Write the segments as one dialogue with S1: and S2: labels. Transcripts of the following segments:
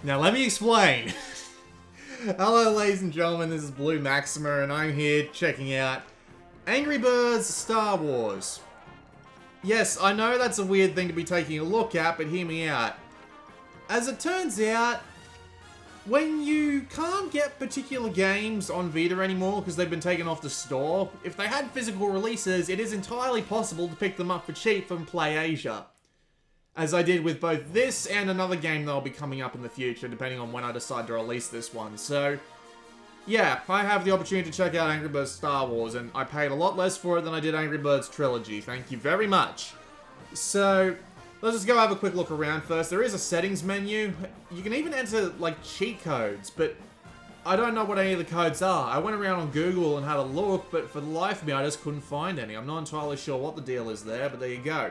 S1: Now let me explain. Hello ladies and gentlemen, this is Blue Maxima and I'm here checking out Angry Birds Star Wars. Yes, I know that's a weird thing to be taking a look at, but hear me out. As it turns out, when you can't get particular games on Vita anymore because they've been taken off the store, if they had physical releases, it is entirely possible to pick them up for cheap from PlayAsia. As I did with both this and another game that'll be coming up in the future, depending on when I decide to release this one. So, yeah, I have the opportunity to check out Angry Birds Star Wars, and I paid a lot less for it than I did Angry Birds Trilogy. Thank you very much. So, let's just go have a quick look around first. There is a settings menu. You can even enter, like, cheat codes, but I don't know what any of the codes are. I went around on Google and had a look, but for the life of me, I just couldn't find any. I'm not entirely sure what the deal is there, but there you go.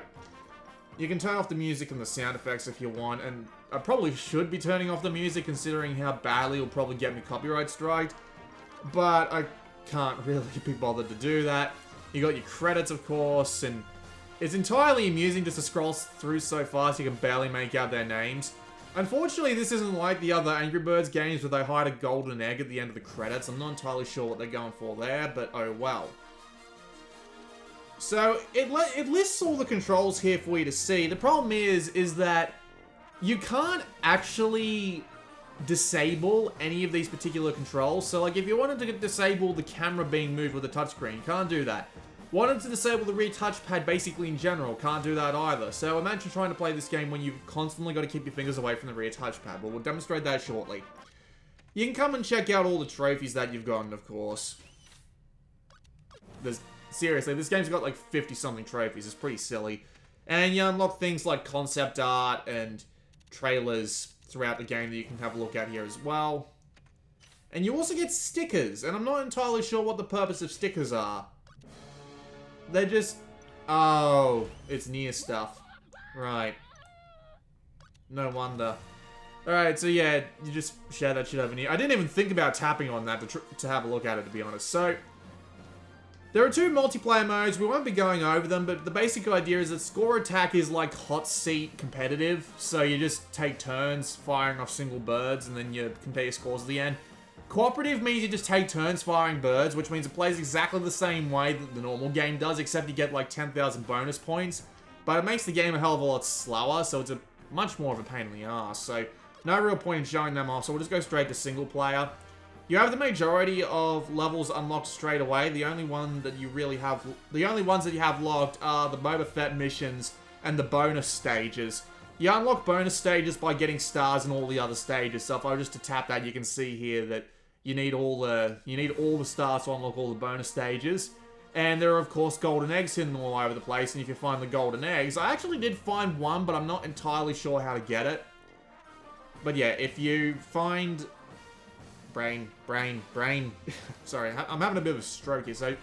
S1: You can turn off the music and the sound effects if you want, and I probably should be turning off the music considering how badly it'll probably get me copyright striked, but I can't really be bothered to do that. You got your credits, of course, and it's entirely amusing just to scroll through so fast you can barely make out their names. Unfortunately, this isn't like the other Angry Birds games where they hide a golden egg at the end of the credits. I'm not entirely sure what they're going for there, but oh well. So, it lists all the controls here for you to see. The problem is that you can't actually disable any of these particular controls. So, like, if you wanted to disable the camera being moved with a touchscreen, you can't do that. Wanted to disable the rear touchpad basically in general, can't do that either. So, imagine trying to play this game when you've constantly got to keep your fingers away from the rear touchpad. Well, we'll demonstrate that shortly. You can come and check out all the trophies that you've gotten, of course. Seriously, this game's got like 50-something trophies. It's pretty silly. And you unlock things like concept art and trailers throughout the game that you can have a look at here as well. And you also get stickers, and I'm not entirely sure what the purpose of stickers are. They're just... Oh, it's near stuff. Right. No wonder. Alright, so yeah, you just share that shit over near. I didn't even think about tapping on that to have a look at it, to be honest. So... there are two multiplayer modes. We won't be going over them, but the basic idea is that score attack is like hot seat competitive. So you just take turns firing off single birds and then you compare your scores at the end. Cooperative means you just take turns firing birds, which means it plays exactly the same way that the normal game does, except you get like 10,000 bonus points. But it makes the game a hell of a lot slower, so it's much more of a pain in the ass. So no real point in showing them off, so we'll just go straight to single player. You have the majority of levels unlocked straight away. The only ones that you have locked are the Boba Fett missions and the bonus stages. You unlock bonus stages by getting stars in all the other stages. So if I were just to tap that, you can see here that you need all the stars to unlock all the bonus stages. And there are of course golden eggs hidden all over the place. And if you find the golden eggs, I actually did find one, but I'm not entirely sure how to get it. But yeah, if you find brain. Sorry, I'm having a bit of a stroke here. So,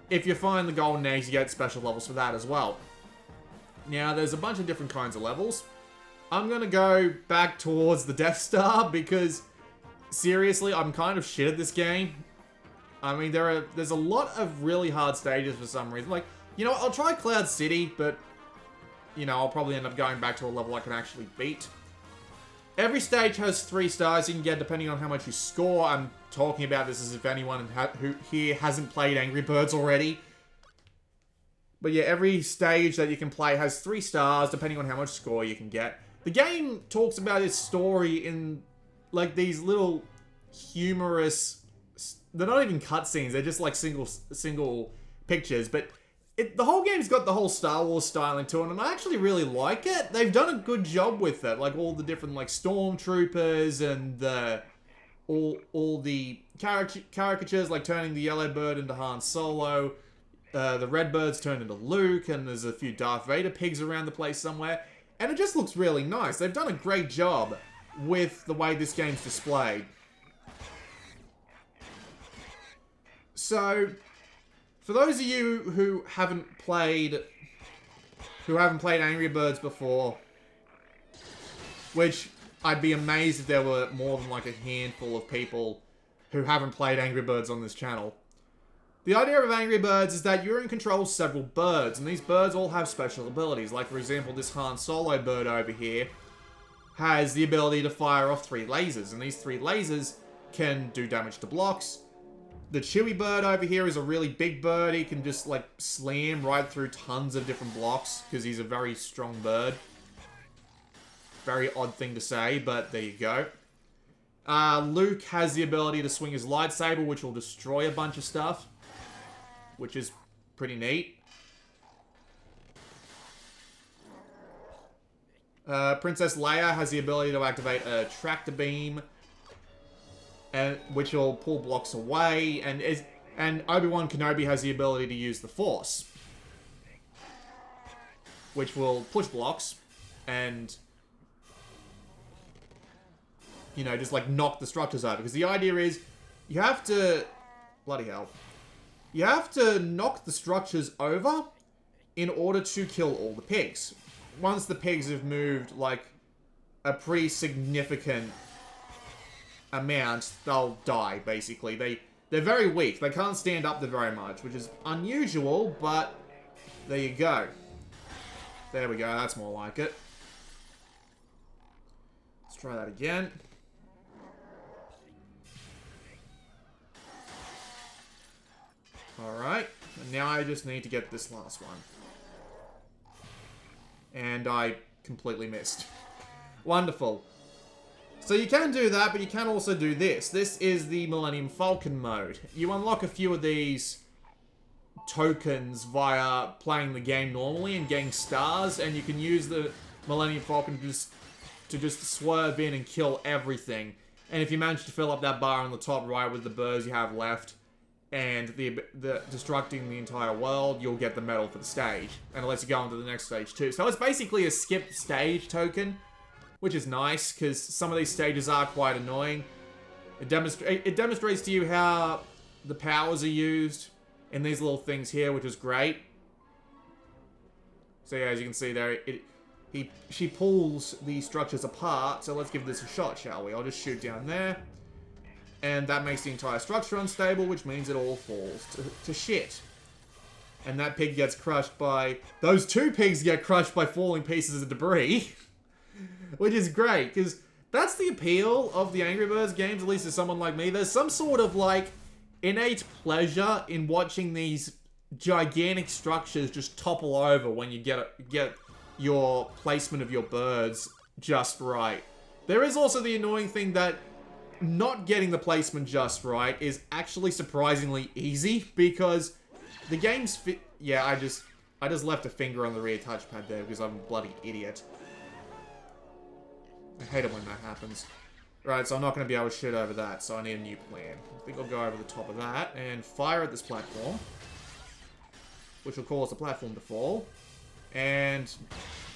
S1: if you find the golden eggs, you get special levels for that as well. Now, there's a bunch of different kinds of levels. I'm going to go back towards the Death Star because, seriously, I'm kind of shit at this game. I mean, there's a lot of really hard stages for some reason. Like, you know, I'll try Cloud City, but, you know, I'll probably end up going back to a level I can actually beat. Every stage has 3 stars you can get depending on how much you score. I'm talking about this as if anyone who here hasn't played Angry Birds already. But yeah, every stage that you can play has 3 stars depending on how much score you can get. The game talks about its story in like these little humorous... they're not even cutscenes, they're just like single pictures, but... the whole game's got the whole Star Wars style into it, and I actually really like it. They've done a good job with it, like all the different like stormtroopers and all the caricatures, like turning the yellow bird into Han Solo, the red bird's turned into Luke, and there's a few Darth Vader pigs around the place somewhere, and it just looks really nice. They've done a great job with the way this game's displayed. So, for those of you who haven't played Angry Birds before, which I'd be amazed if there were more than like a handful of people who haven't played Angry Birds on this channel. The idea of Angry Birds is that you're in control of several birds, and these birds all have special abilities. Like, for example, this Han Solo bird over here has the ability to fire off 3 lasers, and these 3 lasers can do damage to blocks. The Chewy bird over here is a really big bird. He can just, like, slam right through tons of different blocks, because he's a very strong bird. Very odd thing to say, but there you go. Luke has the ability to swing his lightsaber, which will destroy a bunch of stuff, which is pretty neat. Princess Leia has the ability to activate a tractor beam, which will pull blocks away, and Obi-Wan Kenobi has the ability to use the Force, which will push blocks and, you know, just like knock the structures over. Because the idea is, you have to, bloody hell, you have to knock the structures over in order to kill all the pigs. Once the pigs have moved, like, a pretty significant amount, they'll die, basically. They're very weak. They can't stand up there very much, which is unusual, but there you go. There we go, that's more like it. Let's try that again. Alright, and now I just need to get this last one. And I completely missed. Wonderful. So you can do that, but you can also do this. This is the Millennium Falcon mode. You unlock a few of these tokens via playing the game normally and getting stars, and you can use the Millennium Falcon to just swerve in and kill everything. And if you manage to fill up that bar on the top right with the birds you have left, and the destructing the entire world, you'll get the medal for the stage. And it lets you go on to the next stage too. So it's basically a skip stage token, which is nice, because some of these stages are quite annoying. It demonstrates to you how the powers are used in these little things here, which is great. So yeah, as you can see there, she pulls the structures apart. So let's give this a shot, shall we? I'll just shoot down there. And that makes the entire structure unstable, which means it all falls to shit. And that pig gets crushed by... Those 2 pigs get crushed by falling pieces of debris. Which is great, because that's the appeal of the Angry Birds games, at least to someone like me. There's some sort of, like, innate pleasure in watching these gigantic structures just topple over when you get your placement of your birds just right. There is also the annoying thing that not getting the placement just right is actually surprisingly easy, because the game's yeah, I just left a finger on the rear touchpad there because I'm a bloody idiot. I hate it when that happens. Right, so I'm not going to be able to shoot over that, so I need a new plan. I think I'll go over the top of that and fire at this platform, which will cause the platform to fall, and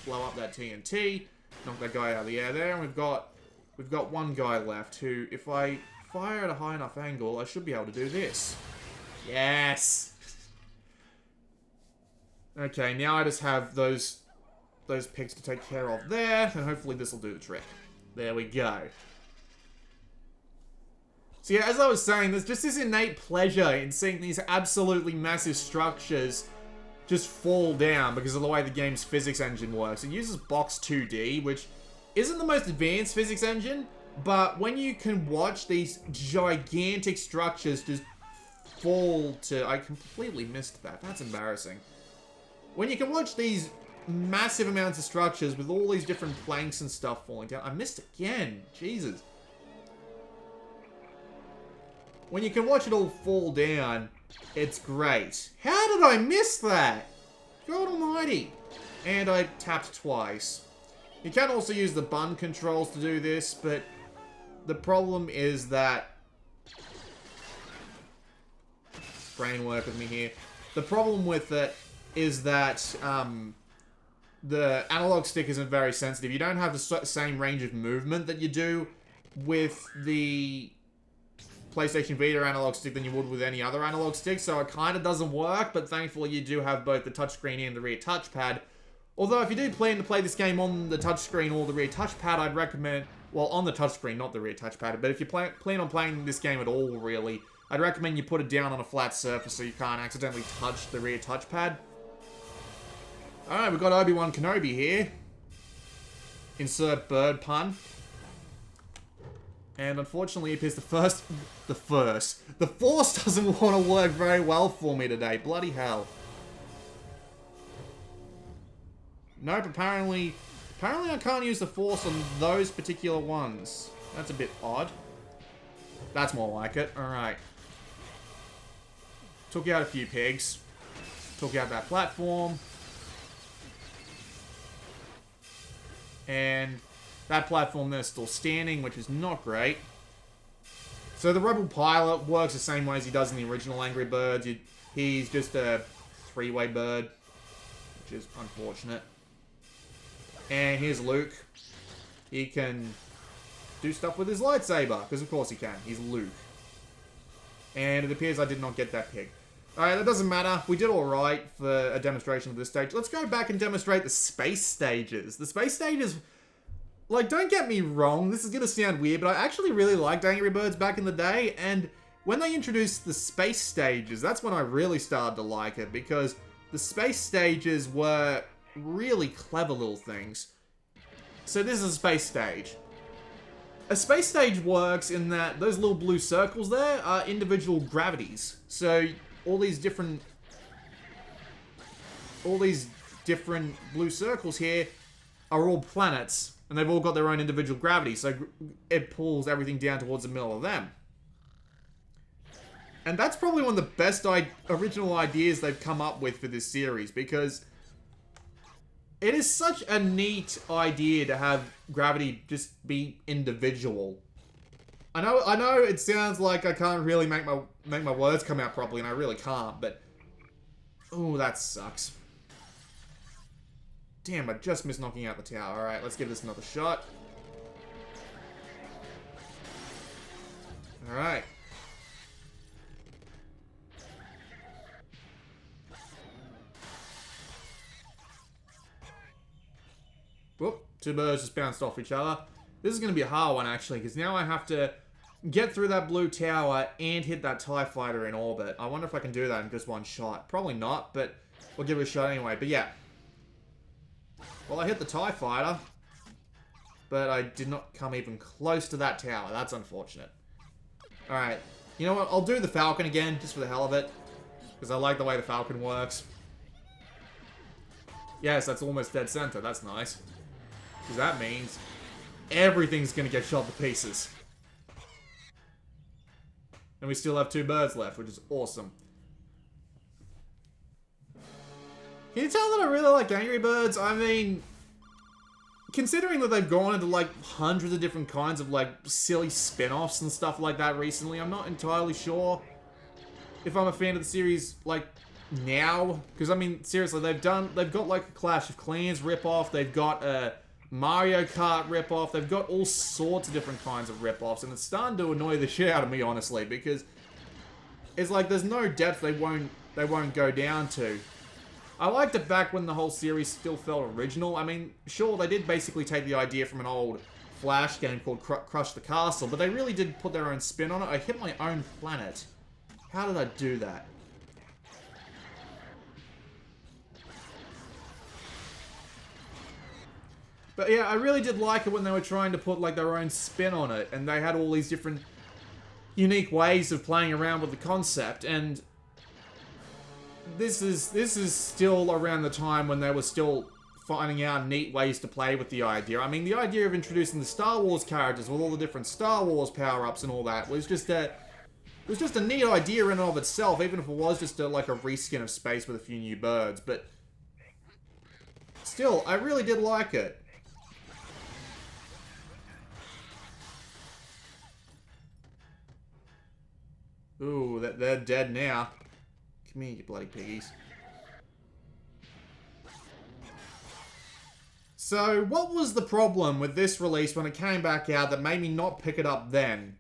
S1: blow up that TNT, knock that guy out of the air there, and we've got one guy left who, if I fire at a high enough angle, I should be able to do this. Yes! Okay, now I just have those pigs to take care of there, and hopefully this will do the trick. There we go. So yeah, as I was saying, there's just this innate pleasure in seeing these absolutely massive structures just fall down because of the way the game's physics engine works. It uses Box 2D, which isn't the most advanced physics engine, but when you can watch these gigantic structures just fall to... I completely missed that. That's embarrassing. When you can watch these massive amounts of structures with all these different planks and stuff falling down... I missed again. Jesus. When you can watch it all fall down, it's great. How did I miss that? God almighty. And I tapped twice. You can also use the button controls to do this, but the problem is that... Brain work with me here. The problem with it is that the analog stick isn't very sensitive. You don't have the same range of movement that you do with the PlayStation Vita analog stick than you would with any other analog stick, so it kind of doesn't work, but thankfully you do have both the touchscreen and the rear touchpad. Although if you do plan to play this game on the touchscreen or the rear touchpad, I'd recommend... Well, on the touchscreen, not the rear touchpad, but if you plan on playing this game at all, really, I'd recommend you put it down on a flat surface so you can't accidentally touch the rear touchpad. Alright, we've got Obi-Wan Kenobi here. insert bird pun. And unfortunately, it appears the force doesn't want to work very well for me today. Bloody hell. Nope, apparently I can't use the force on those particular ones. That's a bit odd. That's more like it. Alright. Took out a few pigs. Took out that platform. And that platform there's still standing, which is not great. So the Rebel Pilot works the same way as he does in the original Angry Birds. He's just a three-way bird, which is unfortunate. And here's Luke. He can do stuff with his lightsaber, because of course he can. He's Luke. And it appears I did not get that pig. Alright, that doesn't matter. We did alright for a demonstration of this stage. Let's go back and demonstrate the space stages. The space stages, like, don't get me wrong, this is going to sound weird, but I actually really liked Angry Birds back in the day, and when they introduced the space stages, that's when I really started to like it, because the space stages were really clever little things. So this is a space stage. A space stage works in that those little blue circles there are individual gravities. So all these different blue circles here are all planets, and they've all got their own individual gravity, so it pulls everything down towards the middle of them. And that's probably one of the best original ideas they've come up with for this series, because it is such a neat idea to have gravity just be individual. I know it sounds like I can't really make my words come out properly, and I really can't, but ooh, that sucks. Damn, I just missed knocking out the tower. Alright, let's give this another shot. Alright. Whoop, two birds just bounced off each other. This is going to be a hard one, actually, because now I have to get through that blue tower and hit that TIE fighter in orbit. I wonder if I can do that in just one shot. Probably not, but we'll give it a shot anyway. But yeah. Well, I hit the TIE fighter, but I did not come even close to that tower. That's unfortunate. Alright. You know what? I'll do the Falcon again, just for the hell of it, because I like the way the Falcon works. Yes, that's almost dead center. That's nice. Because that means everything's going to get shot to pieces. And we still have two birds left, which is awesome. Can you tell that I really like Angry Birds? I mean, considering that they've gone into, like, hundreds of different kinds of, like, silly spin-offs and stuff like that recently, I'm not entirely sure if I'm a fan of the series, like, now. Because, I mean, seriously, they've got, like, a Clash of Clans rip-off, they've got a Mario Kart rip-off, they've got all sorts of different kinds of rip-offs, and it's starting to annoy the shit out of me, honestly, because it's like there's no depth they won't go down to. I liked it back when the whole series still felt original. I mean, sure, they did basically take the idea from an old Flash game called Crush the Castle, but they really did put their own spin on it. I hit my own planet. How did I do that? But yeah, I really did like it when they were trying to put, like, their own spin on it, and they had all these different unique ways of playing around with the concept, and this is still around the time when they were still finding out neat ways to play with the idea. I mean, the idea of introducing the Star Wars characters with all the different Star Wars power-ups and all that was just a neat idea in and of itself, even if it was just like a reskin of space with a few new birds. But still, I really did like it. Ooh, they're dead now. Come here, you bloody piggies. So, what was the problem with this release when it came back out that made me not pick it up then?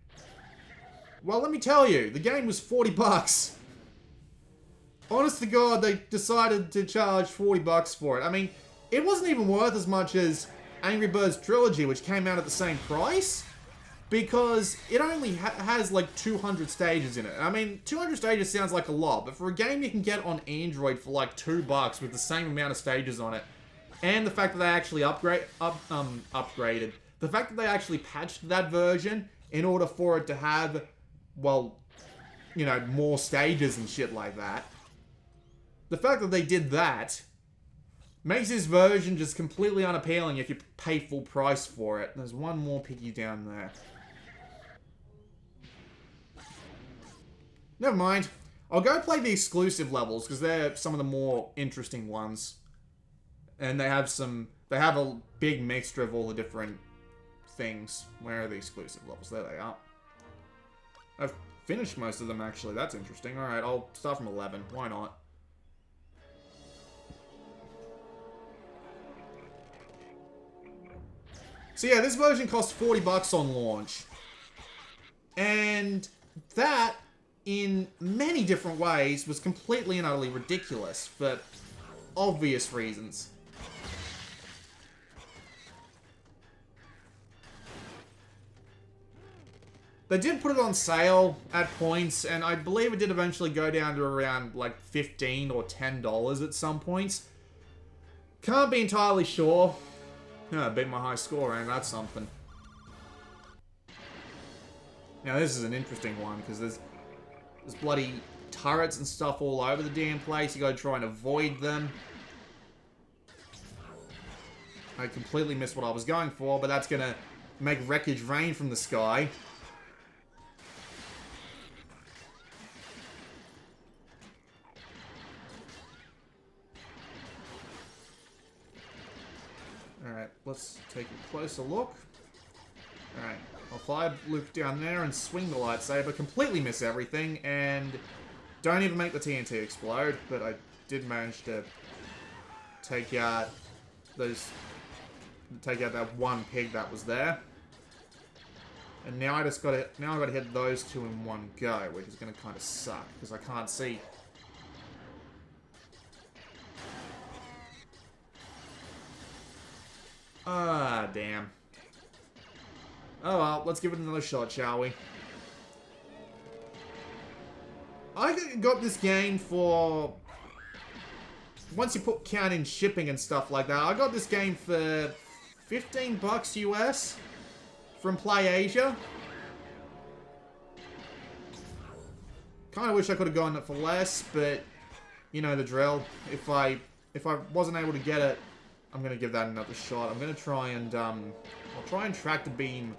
S1: Well, let me tell you, the game was 40 bucks. Honest to God, they decided to charge 40 bucks for it. I mean, it wasn't even worth as much as Angry Birds Trilogy, which came out at the same price, because it only has like 200 stages in it. I mean, 200 stages sounds like a lot, but for a game you can get on Android for like $2 with the same amount of stages on it, And the fact that they actually upgraded. The fact that they actually patched that version in order for it to have, well, you know, more stages and shit like that. The fact that they did that makes this version just completely unappealing if you pay full price for it. There's one more piggy down there. Never mind. I'll go play the exclusive levels, because they're some of the more interesting ones. And they have a big mixture of all the different things. Where are the exclusive levels? There they are. I've finished most of them, actually. That's interesting. Alright, I'll start from 11. Why not? So yeah, this version cost $40 on launch. And that, in many different ways, was completely and utterly ridiculous for obvious reasons. They did put it on sale at points, and I believe it did eventually go down to around like $15 or $10 at some points. Can't be entirely sure. I beat my high score, and that's something. Now this is an interesting one, because there's bloody turrets and stuff all over the damn place. You gotta try and avoid them. I completely missed what I was going for, but that's gonna make wreckage rain from the sky. Alright, let's take a closer look. Alright, I'll fire Luke down there and swing the lightsaber, completely miss everything, and don't even make the TNT explode, but I did manage to take out that one pig that was there. And now I gotta hit those two in one go, which is gonna kinda suck, because I can't see. Ah, damn. Oh well, let's give it another shot, shall we? I got this game for... Once you count in shipping and stuff like that, I got this game for $15 US from PlayAsia. Kinda wish I could have gone it for less, but you know the drill. If I wasn't able to get it, I'm gonna give that another shot. I'm gonna try and I'll try and track the beam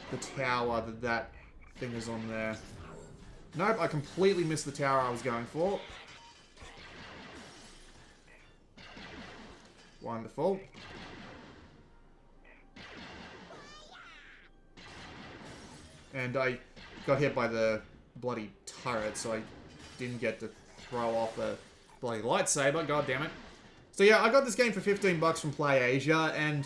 S1: the tower that thing is on there. Nope, I completely missed the tower I was going for. Wonderful. And I got hit by the bloody turret, so I didn't get to throw off the bloody lightsaber. God damn it. So yeah, I got this game for $15 from PlayAsia, and,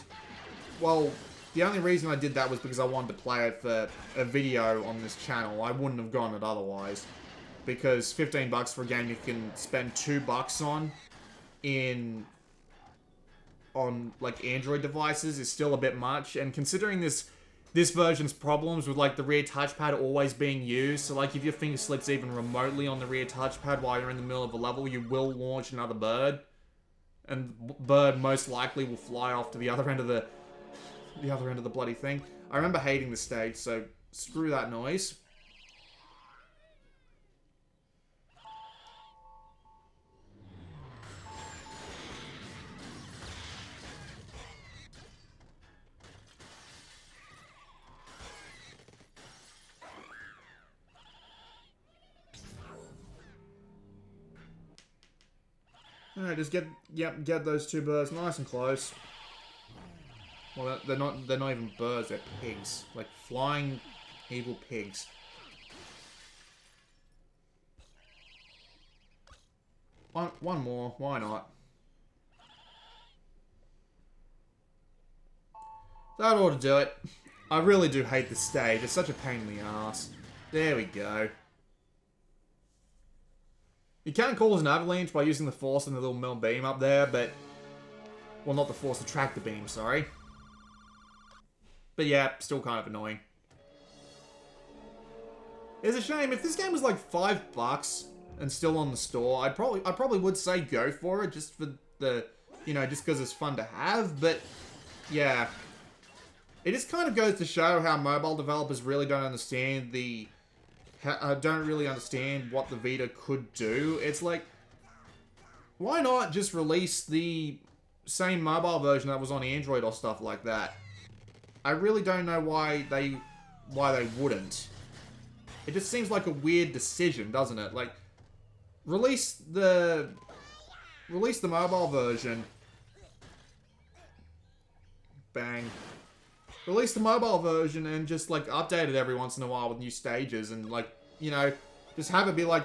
S1: well, the only reason I did that was because I wanted to play it for a video on this channel. I wouldn't have gotten it otherwise. Because $15 for a game you can spend $2 on like Android devices is still a bit much, and considering this version's problems with like the rear touchpad always being used, so like if your finger slips even remotely on the rear touchpad while you're in the middle of a level, you will launch another bird. And bird most likely will fly off to the other end of the bloody thing. I remember hating the stage, so screw that noise. Alright, just get those two birds nice and close. Well, they're not even birds, they're pigs. Like flying evil pigs. One more, why not? That ought to do it. I really do hate this stage, it's such a pain in the ass. There we go. You can cause an avalanche by using the force and the little mill beam up there, but... Well, not the force, the tractor beam, sorry. But yeah, still kind of annoying. It's a shame. If this game was like $5 and still on the store, I probably would say go for it, just for the you know, just because it's fun to have, but yeah. It just kind of goes to show how mobile developers really don't understand what the Vita could do. It's like, why not just release the same mobile version that was on Android or stuff like that? I really don't know why they wouldn't. It just seems like a weird decision, doesn't it? Like, release the mobile version. Bang. Release the mobile version and just, like, update it every once in a while with new stages and, like, you know, just have it be, like,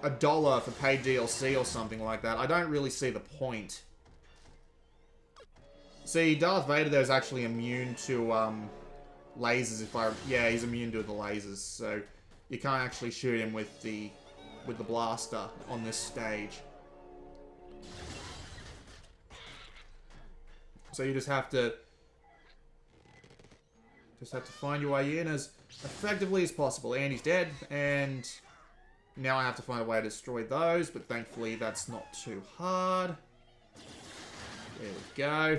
S1: $1 for paid DLC or something like that. I don't really see the point. See, Darth Vader there is actually immune to, lasers yeah, he's immune to the lasers, so you can't actually shoot him with the blaster on this stage. So you just have to find your way in as effectively as possible. And he's dead, and now I have to find a way to destroy those, but thankfully that's not too hard. There we go.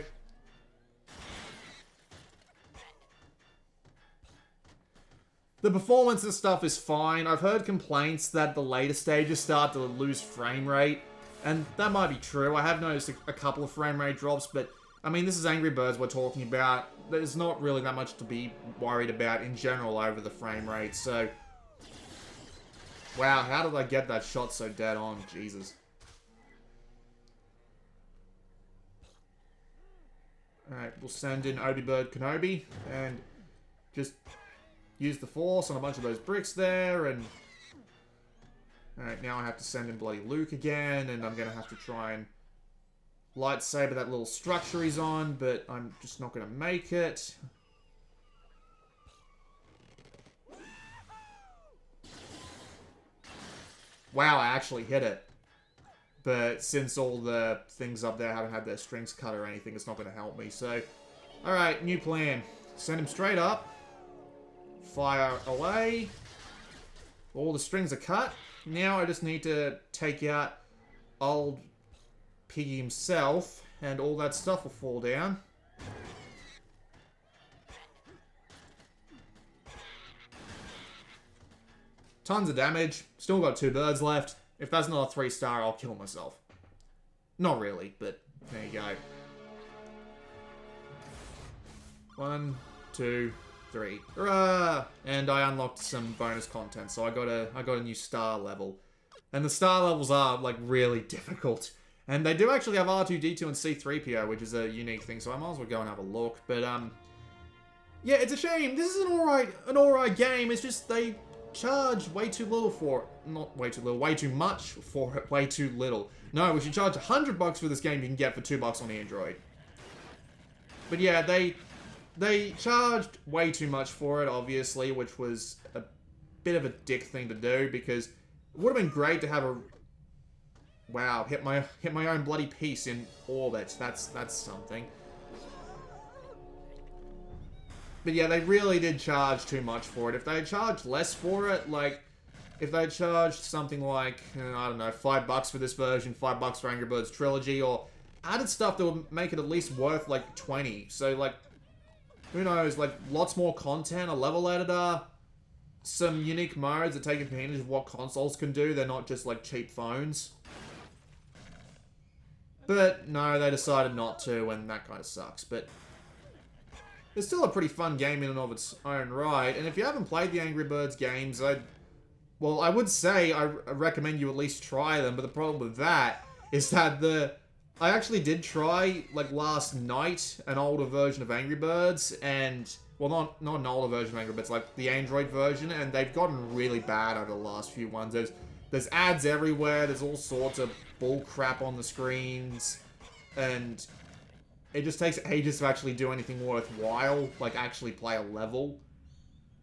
S1: The performance and stuff is fine. I've heard complaints that the later stages start to lose frame rate, and that might be true. I have noticed a couple of frame rate drops, but I mean, this is Angry Birds we're talking about. There's not really that much to be worried about in general over the frame rate, so... Wow, how did I get that shot so dead on? Jesus. Alright, we'll send in Obi-Bird Kenobi, and just use the Force on a bunch of those bricks there, and... Alright, now I have to send in bloody Luke again, and I'm gonna have to try and lightsaber that little structure he's on, but I'm just not going to make it. Wow, I actually hit it. But since all the things up there haven't had their strings cut or anything, it's not going to help me. So, alright, new plan. Send him straight up. Fire away. All the strings are cut. Now I just need to take out old Piggy himself, and all that stuff will fall down. Tons of damage. Still got 2 birds left. If that's not a 3-star, I'll kill myself. Not really, but there you go. 1, 2, 3. Hurrah! And I unlocked some bonus content, so I got a new star level. And the star levels are, like, really difficult. And they do actually have R2-D2 and C-3PO, which is a unique thing, so I might as well go and have a look. But, yeah, it's a shame. This is an alright game. It's just they charge way too little for it. Not way too little, way too much for it, way too little. No, we should charge $100 for this game you can get for $2 on Android. But yeah, they charged way too much for it, obviously, which was a bit of a dick thing to do, because it would have been great to have a... Wow, hit my own bloody piece in orbit. That's something. But yeah, they really did charge too much for it. If they had charged less for it, like, if they had charged something like, I don't know, $5 for this version, $5 for Angry Birds Trilogy, or added stuff that would make it at least worth, like, 20. So, like, who knows, like, lots more content, a level editor, some unique modes that take advantage of what consoles can do. They're not just, like, cheap phones. But, no, they decided not to, and that kind of sucks. But it's still a pretty fun game in and of its own right. And if you haven't played the Angry Birds games, I would say I recommend you at least try them. But the problem with that is that I actually did try, like, last night, an older version of Angry Birds, and... Well, not an older version of Angry Birds, like the Android version, and they've gotten really bad over the last few ones. There's ads everywhere, there's all sorts of bull crap on the screens, and it just takes ages to actually do anything worthwhile, like actually play a level.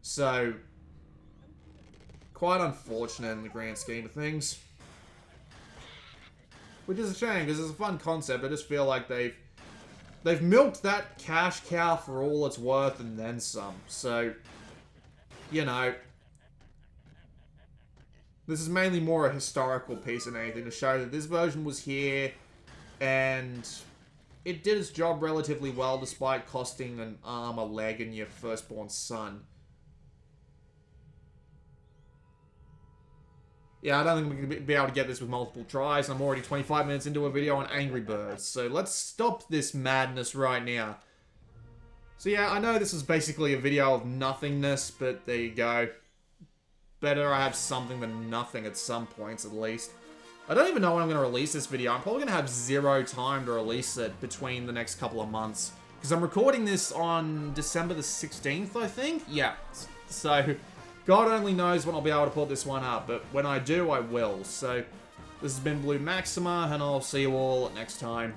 S1: So, quite unfortunate in the grand scheme of things. Which is a shame, because it's a fun concept. I just feel like they've milked that cash cow for all it's worth and then some. So, you know, this is mainly more a historical piece than anything to show that this version was here And it did its job relatively well, despite costing an arm, a leg, and your firstborn son. Yeah, I don't think we're going to be able to get this with multiple tries. I'm already 25 minutes into a video on Angry Birds. So let's stop this madness right now. So yeah, I know this is basically a video of nothingness, but there you go. Better I have something than nothing at some points, at least. I don't even know when I'm going to release this video. I'm probably going to have zero time to release it between the next couple of months. Because I'm recording this on December the 16th, I think? Yeah. So, God only knows when I'll be able to put this one up. But when I do, I will. So, this has been Blue Maxima, and I'll see you all next time.